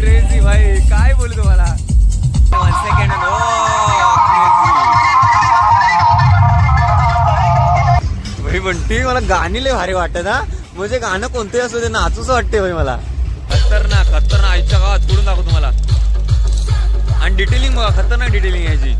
Crazy भाई, काय बोलू तुम्हाला. 1 सेकंड. भाई बंटी, मला गाणी लय भारी वाटत हा. म्हणजे गाणं कोणतंही असू दे नाचूच वाटते भाई मला. खतरनाक खतरनाक. आईच्या गावात पुढून दाखव तुम्हाला. आणि डिटेलिंग बघा, खतरनाक डिटेलिंग याची.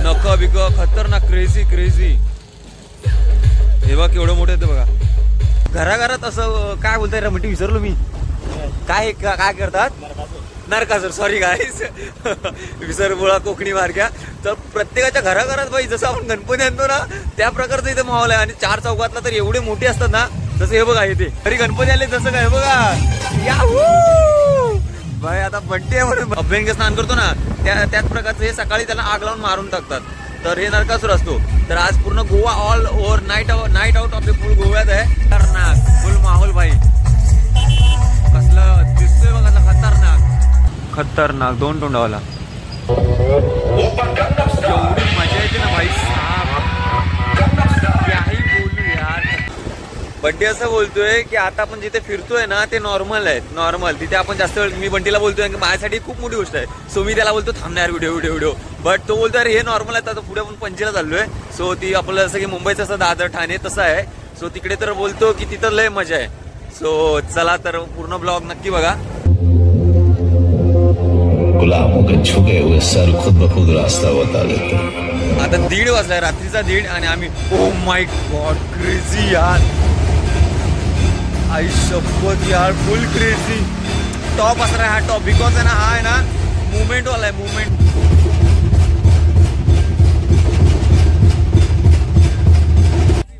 नख बिक खतरनाक. Crazy crazy. हे बघा केवढं मोठं येतं बघा. घराघरात असं काय बोलताय रमटी, विसरलो मी. काय काय करतात. नरकासूर. Sorry guys. विसरबोळा कोकणी मार्ग्या. तर प्रत्येकाच्या घराघरात भाई जसं आपण गणपती आणतो ना त्या प्रकारचं इथे माहोल आहे. आणि 4 चौकातला तर एवढे मोठे असतात ना. जसं हे बघा इथे तरी गणपती आले जसं काय बघा. भाई आता बड्डे आहे म्हणून अभ्यंग स्नान करतो ना त्याच प्रकारचं हे सकाळी त्याला आग लावून मारून टाकतात. तर हे नरकासूर असतो. तर आज पूर्ण Goa all over night out of the full गोव्यात आहे. खतरनाक फुल माहोल भाई. कसलं दिसतोय बघा खतरनाक खतरनाक. 2 तोंडावाला. एवढी मजा येते ना भाई साहब. काही बोलू यार. बड्डे असं बोलतोय की आता आपण जिथे फिरतोय ना ते नॉर्मल आहे. नॉर्मल तिथे आपण जास्त वेळ मी बंटीला बोलतोय की माझ्यासाठी खूप मोठी गोष्ट आहे. सो मी त्याला बोलतो थांबणार व्हिडिओ. बट तो बोलतो अरे हे नॉर्मल आहे. आता पुढे आपण पणजीला चाललोय. सो ती आपलं जसं की मुंबईचं असं दादर ठाणे तसं आहे. सो तिकडे तर बोलतो की तिथं लय मजा आहे. सो चला तर पूर्ण ब्लॉग नक्की बघा. गुलामों के झुके हुए सर खुद ब खुद रास्ता बता देते. आता 1:30 वाजलाय, रात्रीचा 1:30 आणि आम्ही ओ माय गॉड क्रेझी यार. आई शपथ यार फुल क्रेझी. टॉप असणार हा टॉप बिकॉज आहे ना हा आहे ना मुवमेंट वाला आहे. मुवमेंट.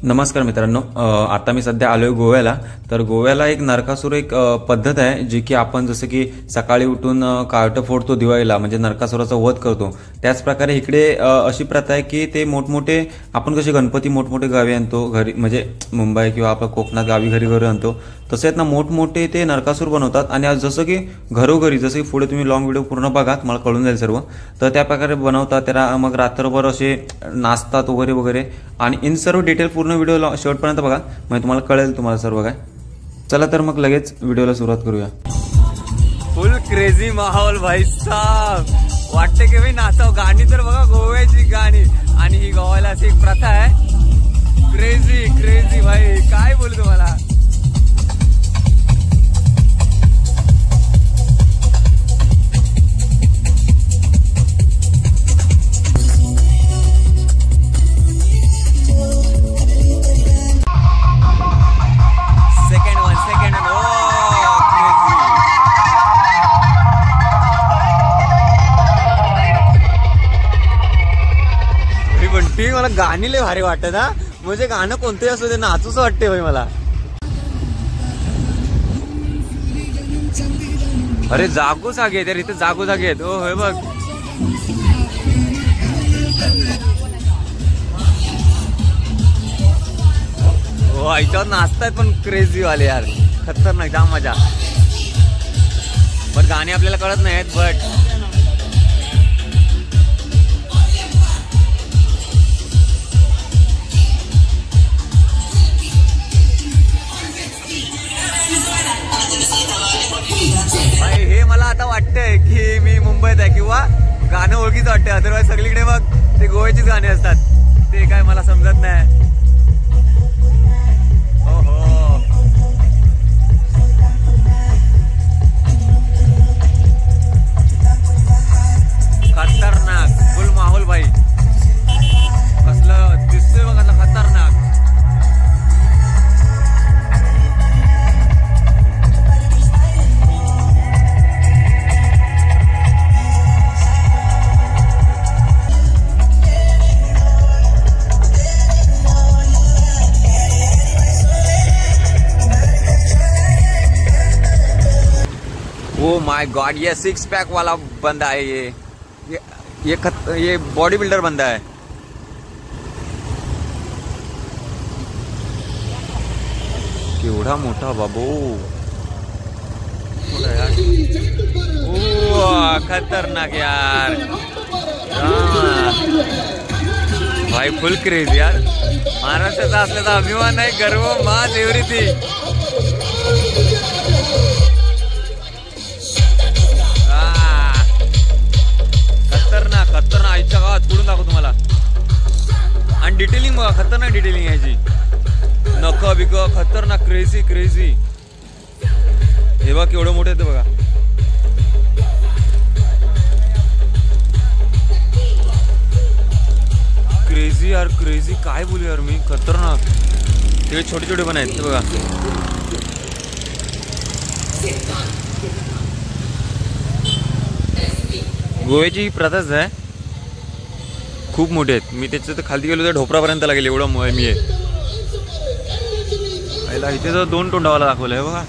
नमस्कार मित्रांनो. आता मी सध्या आलोय गोव्याला. तर गोव्याला एक नरकासूर एक पद्धत आहे जी की आपण जसं की सकाळी उठून कार्ट फोडतो दिवाळीला म्हणजे नरकासुराचा वध करतो. त्याच प्रकारे इकडे अशी प्रथा आहे की ते मोठमोठे आपण कसे गणपती मोठमोठे गावी आणतो घरी म्हणजे मुंबई किंवा आपल्या कोकणात गावी घरी आणतो तसे आहेत ना मोठमोठे ते नरकासूर बनवतात. आणि आज जसं की घरोघरी जसं की पुढे तुम्ही लॉंग व्हिडिओ पूर्ण बघा तुम्हाला कळून जाईल सर्व. तर त्या प्रकारे बनवतात त्याला. मग रात्रभर असे नाचतात वगैरे. आणि इन सर्व डिटेल पूर्ण व्हिडिओ शेवटपर्यंत बघा म्हणजे तुम्हाला कळेल तुम्हाला सर्व काय. चला तर मग लगेच व्हिडिओला सुरुवात करूया. फुल क्रेझी माहोल भाई साहब. वाटते की भाई नाचाव. गाणी तर बघा गोव्याची गाणी. आणि ही गोव्याला अशी एक प्रथा आहे. क्रेझी क्रेझी भाई काय बोलू तुम्हाला. मला गाणी लय भारी वाटत हा. म्हणजे गाणं कोणतंही असू दे नाचूच वाटते भाई मला. अरे जागो जागे आहेत इथे. जागो जागे आहेत. ओ हे बघ. हो याच्यावर नाचतायत पण क्रेझी वाले यार. खतरनाक जाम मजा. पण गाणी आपल्याला कळत नाहीत. बट हे मला आता वाटतंय की मी मुंबईत आहे किंवा गाणं ओळखीचं वाटतंय. अदरवाईज सगळीकडे मग ते गोव्याचीच गाणी असतात. ते काय मला समजत नाही. ओहो खतरनाक फुल माहोल भाई. कसलं दिसतोय बघा खतरनाक. Oh my God. ये 6 पैक वाला बंदा है. ये बॉडी बिल्डर बंदा है. केवढा मोठा बाबू. ओ खतरनाक यार. भाई फुल क्रेज यार. महाराष्ट्राचा असल्याचा अभिमान आहे. गर्व माज एव्हरीथिंग. बघा, खतरनाक डिटेलिंग आहे याची. नख बिक खतरनाक, क्रेझी क्रेझी. हे बघा केवढं मोठं येतं बघा. क्रेझी यार क्रेझी, काय बोलू यार मी, खतरनाक. ते छोटे छोटे पण आहेत ते बघा. गोव्याची ही प्रथाच आहे, खूप मोठे आहेत. मी त्याच्या तर खाली गेलो तर ढोपरापर्यंत लागेल एवढं मी आहे. इथे जर 2 तोंडावाला दाखवलं आहे बघा,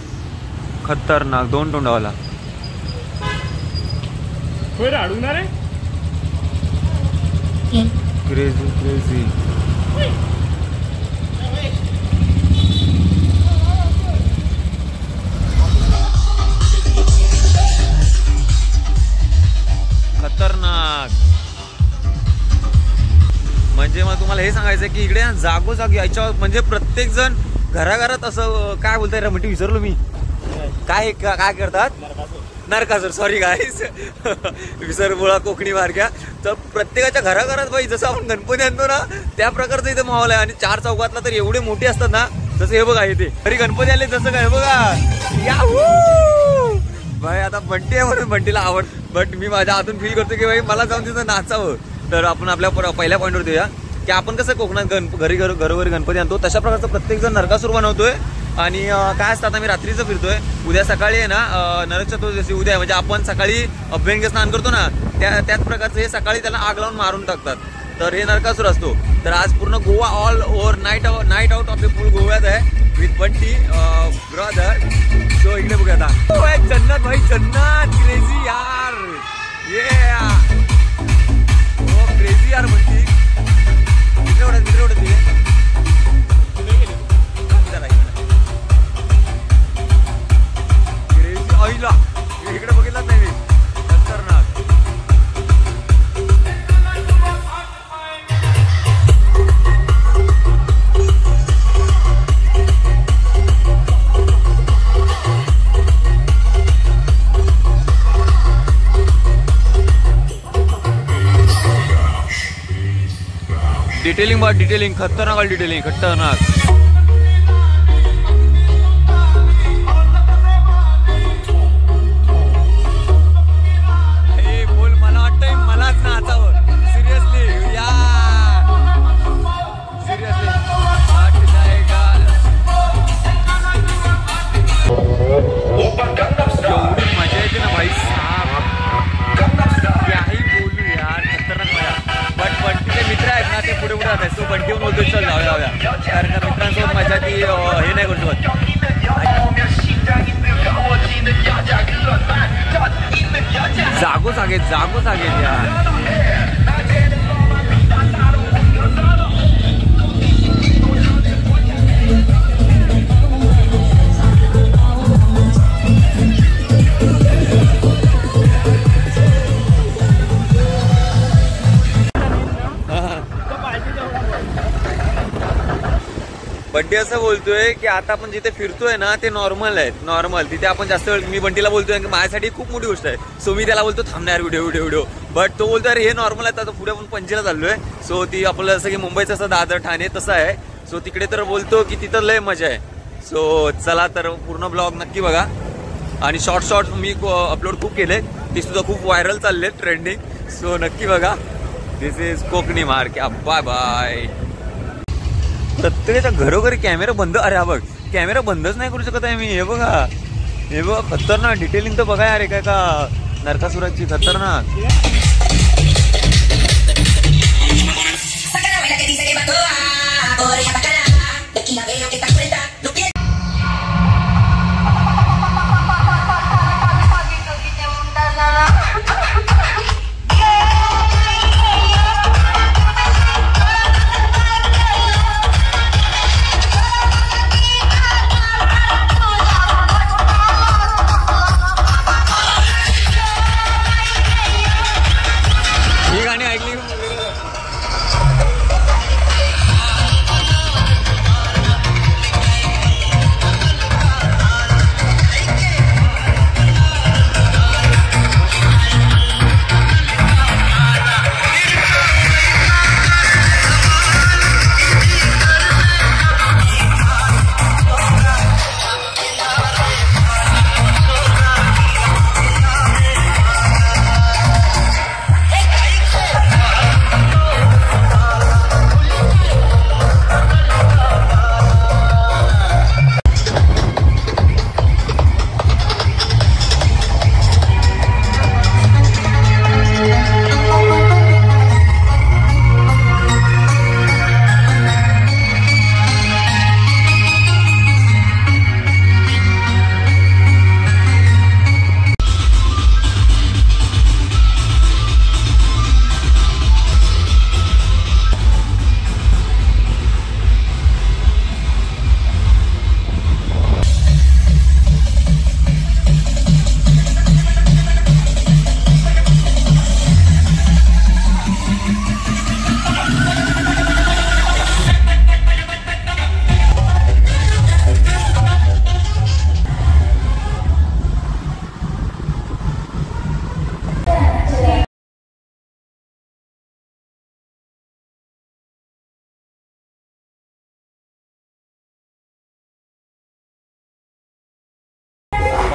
खतरनाक 2 तोंडावाला. Crazy crazy. खतरनाक. म्हणजे मग तुम्हाला हे सांगायचं की इकडे जागोजागी याच्या म्हणजे प्रत्येक जण घराघरात असं काय बोलताय म्हणते, विसरलो मी काय काय करतात. नरकासूर, सॉरी गाईस विसरबोळा कोकणी मार्ग्या. तर प्रत्येकाच्या घराघरात बाई जसं आपण गणपती आणतो ना त्या प्रकारचं इथं माहोल आहे. आणि 4 चौकातला तर एवढे मोठे असतात ना, जसं हे बघा इथे तरी गणपती आले जसं काय बघा. भाई आता बंटी आहे म्हणून बंटीला आवड, बट मी माझ्या हातून फील करतो की भाई मला जाऊन तिथं नाचावं. तर आपण आपल्या पहिल्या पॉईंटवर देऊया की आपण कसं कोकणात घरोघरी गणपती आणतो तशा प्रकारचं प्रत्येक जण नरकासूर बनवतोय. आणि काय असतं, आता मी रात्रीचं फिरतोय, उद्या सकाळी आहे ना नरक चतुर्दशी उद्या, म्हणजे आपण सकाळी अभ्यंग स्नान करतो ना त्याच प्रकारचं हे सकाळी त्याला आग लावून मारून टाकतात. तर हे नरकासूर असतो. तर आज पूर्ण Goa all over night out of the full गोव्यात आहे विथ बंटी ब्रदर. सो इकडे बघूया आता जन्नत भाई, जन्नत क्रेझी यार. ये हो क्रेझी यार बंटी. मित्र उडत क्रेझी ऑइला इकडे बघितलाच नाही मी. खतरनाक. डिटेलिंग खतरनाक डिटेलिंग खतरनाक. हे बोल, मला वाटतंय मलाच नाचावं. सिरियसली या सिरियसली एवढी मजा येते ना भाई साहब, काही बोलू यार, खतरनाक मजा. बट बंटीचे मित्र आहेत ना ते पुढे जात आहेत. तो बंटी बोलतो चल जाऊया, कारण का मित्रांसोबत मजा ती हे नाही करू शकत. जागोजागे यार. बंटी असं बोलतोय की आता आपण जिथे फिरतोय ना ते नॉर्मल आहे, नॉर्मल. तिथे आपण जास्त वेळ, मी बंटीला बोलतोय की माझ्यासाठी खूप मोठी गोष्ट आहे. सो मी त्याला बोलतो थांबणार व्हिडिओ. बट तो बोलतोय अरे हे नॉर्मल आहे. आता पुढे आपण पणजीला चाललोय. सो ती आपलं जसं की मुंबईचं असं दादर ठाणे तसं आहे. सो तिकडे तर बोलतो की तिथं लय मजा आहे. सो चला तर पूर्ण ब्लॉग नक्की बघा. आणि शॉर्ट मी अपलोड खूप केले, ते सुद्धा खूप व्हायरल चालले ट्रेंडिंग. सो नक्की बघा. This is Kokani mark. Bye bye. प्रत्येकाच्या घरोघरी कॅमेरा बंद. अरे हा बघ, कॅमेरा बंदच नाही करू शकत आहे मी. हे बघा खतरनाक डिटेलिंग तर बघा यार. काय का नरकासुराची खतरनाक.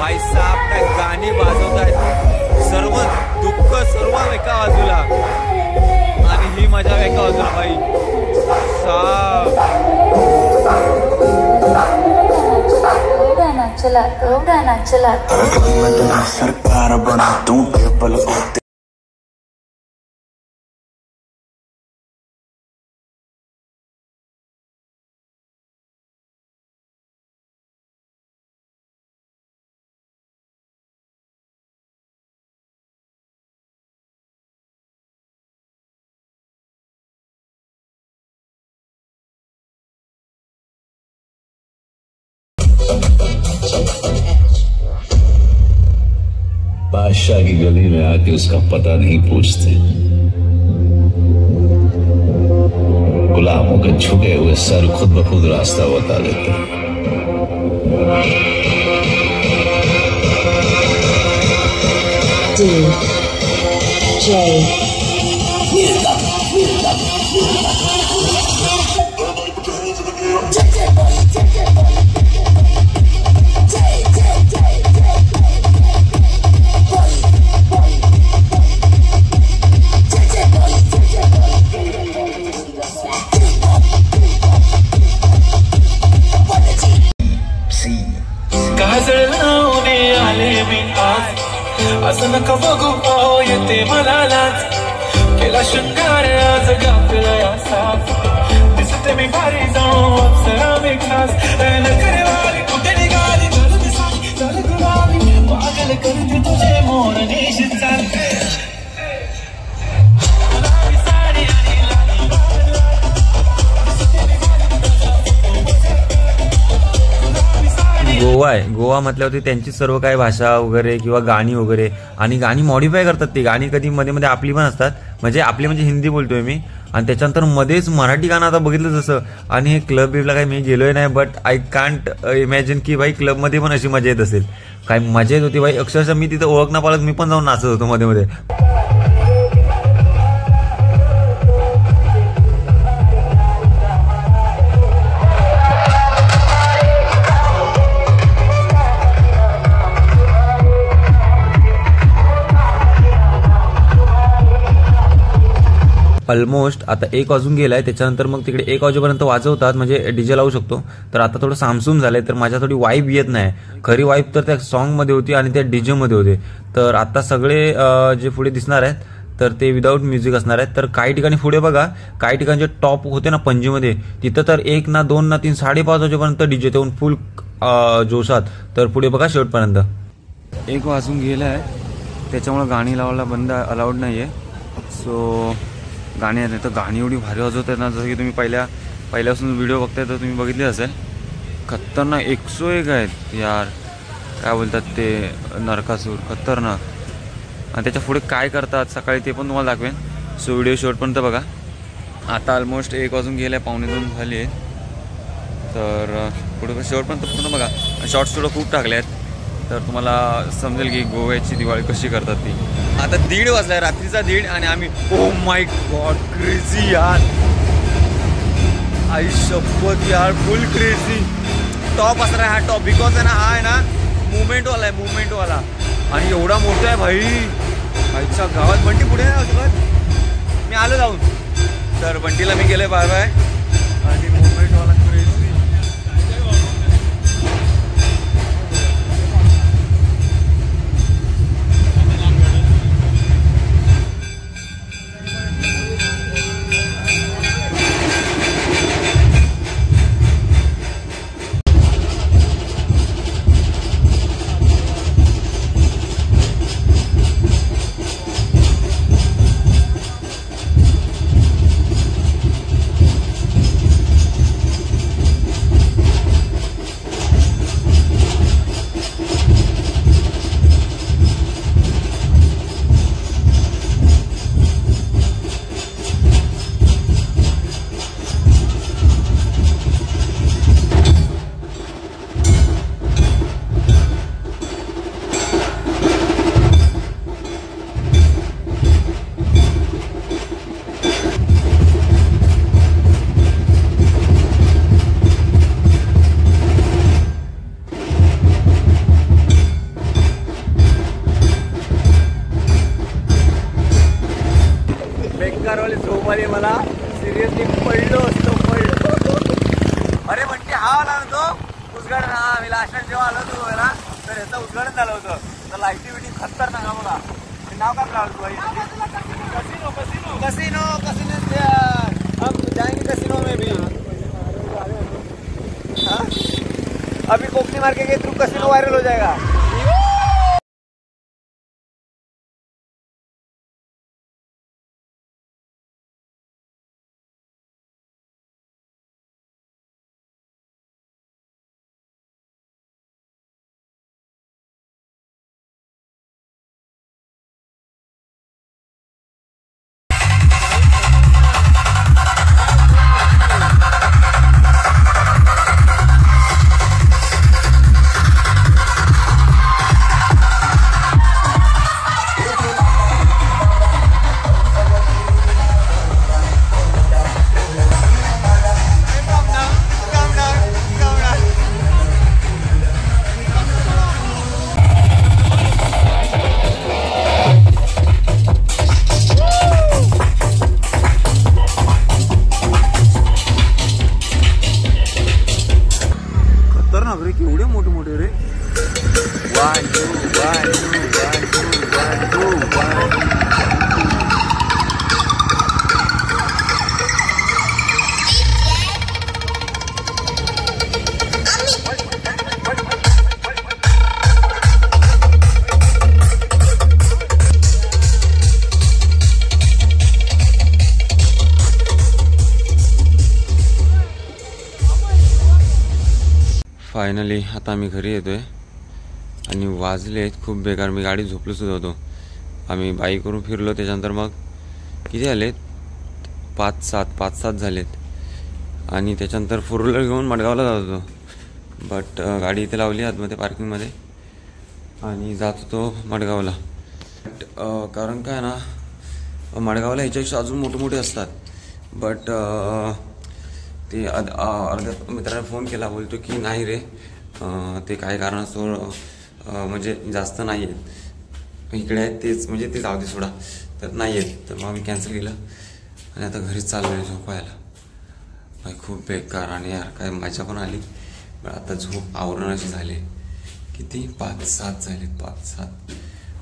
भाई साहब काय गाणी वाजवत आहेत, सर्व दुःख सर्व एका बाजूला आणि ही मजा एका बाजूला भाई साहब. गाना चला सरकार बना दूं टेबल. बादशाह की गली में आके उसका पता नहीं पूछते, गुलामों के झुके हुए सर खुद ब खुद रास्ता बता देते. असं नका बघू पाहो येते मला लाज, केला शृंगार आज गाफिला साथ, दिसते मी भारी जाऊन अप्सरा मी खास, नखरे वाली कुठे निघाली झालं दिसाली झालं गुलाबी, पागल करते तुझे मोर निश चालते. गोवा आहे, गोवा म्हटल्यावरती त्यांची सर्व काही भाषा वगैरे किंवा गाणी वगैरे, आणि गाणी मॉडिफाय करतात. ती गाणी कधी मध्ये मध्ये आपली पण असतात, म्हणजे आपली म्हणजे हिंदी बोलतोय मी, आणि त्याच्यानंतर मध्येच मराठी गाणं आता बघितलं जसं. आणि हे क्लब बिबला काही मी गेलोय नाही, बट आय कांट इमॅजिन की भाई क्लबमध्ये पण अशी मजा येत असेल. काय मजा येत होती भाई, अक्षरशः मी तिथं ओळख ना पाळत मी पण जाऊन नाचत होतो मध्ये मध्ये. ऑलमोस्ट आता 1 वाजून गेलाय, त्याच्यानंतर मग तिकडे 1 वाजेपर्यंत वाजवतात, म्हणजे डीजे लावू शकतो. तर आता थोडं सामसूम झालंय, तर माझ्या थोडी वाईब येत नाही. खरी वाईब तर त्या सॉन्गमध्ये होती आणि त्या डीजे मध्ये होते. तर आता सगळे जे पुढे दिसणार आहेत तर ते विदाऊट म्युझिक असणार आहेत. तर काही ठिकाणी पुढे बघा, काही ठिकाणी जे टॉप होते ना पणजीमध्ये, तिथं तर 1 ना 2 ना 3 5:30 वाजेपर्यंत डीजे देऊन फुल जोशात. तर पुढे बघा शेवटपर्यंत. 1 वाजून गेलाय, त्याच्यामुळे गाणी लावायला बंद अलाउड नाहीये. सो गाणी आहेत, तर गाणी एवढी भारी वाजवत आहेत ना, जसं की तुम्ही पहिल्यापासून व्हिडिओ बघताय तर तुम्ही बघितले असेल. खतरनाक 101 आहेत यार, काय बोलतात ते नरकासूर, खतरनाक. आणि त्याच्या पुढे काय करतात सकाळी ते पण तुम्हाला दाखवेन. सो व्हिडिओ शेवटपर्यंत बघा. आता ऑलमोस्ट 1 वाजून गेले, 1:45 झाली आहे. तर पुढे शेवटपर्यंत पूर्ण बघा. शॉर्ट्स थोडं खूप टाकले आहेत, तर तुम्हाला समजेल की गोव्याची दिवाळी कशी करतात ती. आता 1:30 वाजलाय, रात्रीचा 1:30, आणि आम्ही ओ माय गॉड क्रेझी यार, आई शपथ यार, फुल क्रेझी. टॉप असणार आहे हा टॉप, बिकॉज आहे ना, हा आहे ना मुवमेंटवाला आहे, मुवमेंटवाला, आणि एवढा मोठा आहे भाई. आईच्या गावात बंटी पुढे आहे अजिबात, मी आलो जाऊन. तर बंटीला मी गेलोय बाय बाय, आणि मुवमेंटवाला क्रेझी. बेकारवाली झोप आली मला, सिरियसली पडलो. अरे म्हणते हा आला ना तो उद्घाटन, हा मी लास्ट जेव्हा आलो होतो गोव्याला तर ह्याचं उद्घाटन झालं होतं. तर लाईटी बिटी खतरनाक ना बघा. नाव काय राहतो भाई? कसिनो कसिनो कसिनो कसिनो हम जाएंगे कसिनो में भी. हाँ अभी कोकनी मार के थ्रू कसिनो वायरल हो जाएगा. केवढे मोठे मोठे रे. 1 2 1 2 1 2 1 2 1. फायनली आता आम्ही घरी येतोय आणि वाजलेत खूप बेकार. मी गाडी झोपलो सुद्धा होतो. आम्ही बाईकवरून फिरलो, त्याच्यानंतर मग किती झालेत 5-7 झालेत. आणि त्याच्यानंतर फोर व्हीलर घेऊन मडगावला जात होतो. बट गाडी इथे लावली आतमध्ये पार्किंगमध्ये आणि जात होतो मडगावला. बट कारण काय ना, मडगावला ह्याच्यापेक्षा अजून मोठे मोठे असतात. बट ते अर्ध्या मित्राने फोन केला, बोलतो की नाही रे ते काय कारणास्तव म्हणजे जास्त नाही आहेत इकडे आहेत तेच, म्हणजे ते जाऊ दे सोडा, तर नाही आहेत. तर मग आम्ही कॅन्सल केलं आणि आता घरीच चाललो आहे झोपायला. भाई खूप बेकार आणि यार काय मजा पण आली. पण आता झोप आवरण अशी झाली. किती 5-7 झाले 5-7.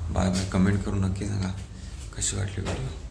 Bye bye. कमेंट करून नक्की सांगा कशी वाटली व्हिडिओ.